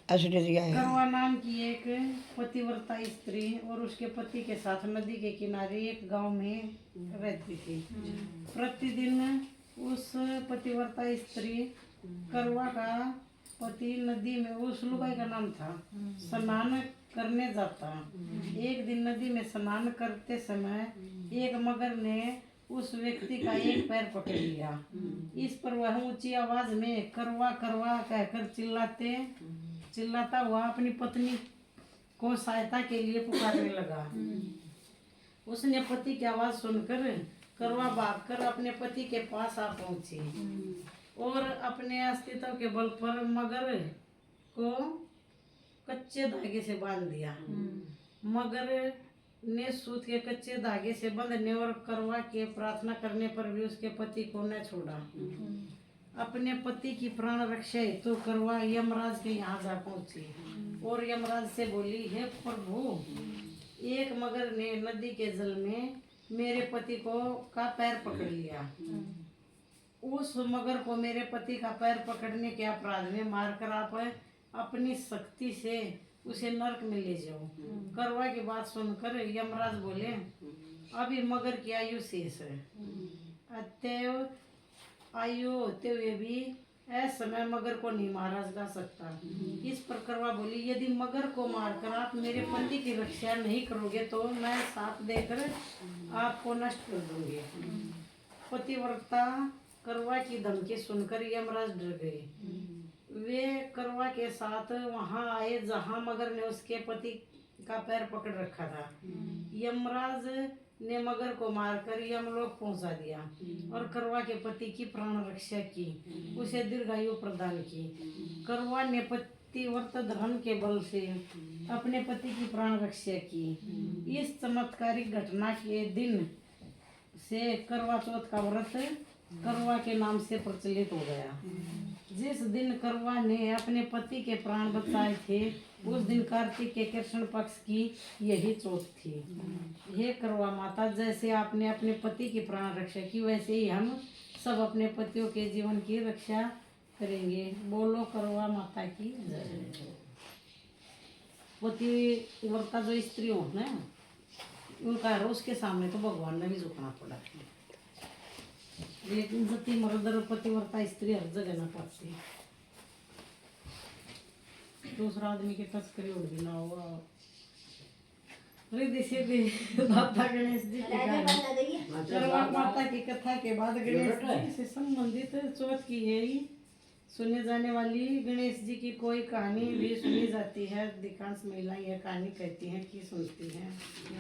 असली दिया है। करवा नाम की एक पतिव्रता स्त्री और उसके पति के साथ नदी के किनारे एक गांव में रहती थी। प्रतिदिन उस पतिव्रता स्त्री करवा का पति नदी में, उस लुगाई का नाम था, स्नान करने जाता। एक दिन नदी में स्नान करते समय एक मगर ने उस व्यक्ति का एक पैर पकड़ लिया। इस पर वह ऊंची आवाज में करवा करवा कहकर चिल्लाता हुआ अपनी पत्नी को सहायता के लिए पुकारने लगा। उसने पति की आवाज सुनकर करवा भागकर अपने पति के पास आ पहुंची और अपने अस्तित्व के बल पर मगर को कच्चे धागे से बांध दिया। मगर ने सूत के कच्चे धागे से बंधने और करवा के प्रार्थना करने पर भी उसके पति को न छोड़ा। अपने पति की प्राण रक्षा हेतु करवा यमराज के यहाँ जा पहुंची और यमराज से बोली, हे प्रभु, एक मगर ने नदी के जल में मेरे पति का पैर पकड़ लिया। उस मगर को मेरे पति का पैर पकड़ने के अपराध में मारकर आप अपनी शक्ति से उसे नरक में ले जाओ। करवा की बात सुनकर यमराज बोले, अभी मगर की आयु शेष है, अतएव आयु होते हुए भी असमय मगर को नहीं मारा जा सकता। इस पर करवा बोली, यदि मगर को मारकर आप मेरे पति की रक्षा नहीं करोगे तो मैं साप देकर आपको नष्ट कर दूंगी। पतिव्रता करवा की धमकी सुनकर यमराज डर गए। वे करवा के साथ वहां आए जहां मगर ने उसके पति का पैर पकड़ रखा था। यमराज ने मगर को मारकर यमलोक पहुंचा दिया और करवा के पति की प्राण रक्षा की, उसे दीर्घायु प्रदान की। करवा ने पतिव्रत धर्म के बल से अपने पति की प्राण रक्षा की। इस चमत्कारिक घटना के दिन से करवा चौथ का व्रत करवा के नाम से प्रचलित हो गया। जिस दिन करवा ने अपने पति के प्राण बचाए थे उस दिन कार्तिक के कृष्ण पक्ष की यही चौथ थी। हे करवा माता, जैसे आपने अपने पति की प्राण रक्षा की वैसे ही हम सब अपने पतियों के जीवन की रक्षा करेंगे। बोलो करवा माता की जय। पतिव्रता जो स्त्री हो ना, उनका उसके सामने तो भगवान ने भी झुकना पड़ा, लेकिन सती मर्दर पतिव्रता स्त्री हर जगह ना पाती। दूसरा आदमी के तस्करी हो भी ना हुआ। रिद्धि सिद्धि दाता गणेश जी की कहानी। करवा माता की कथा के बाद गणेश जी से संबंधित चौथ की यही सुने जाने वाली गणेश जी की कोई कहानी भी सुनी जाती है। अधिकांश महिलाएं यह कहानी कहती हैं कि सुनती हैं।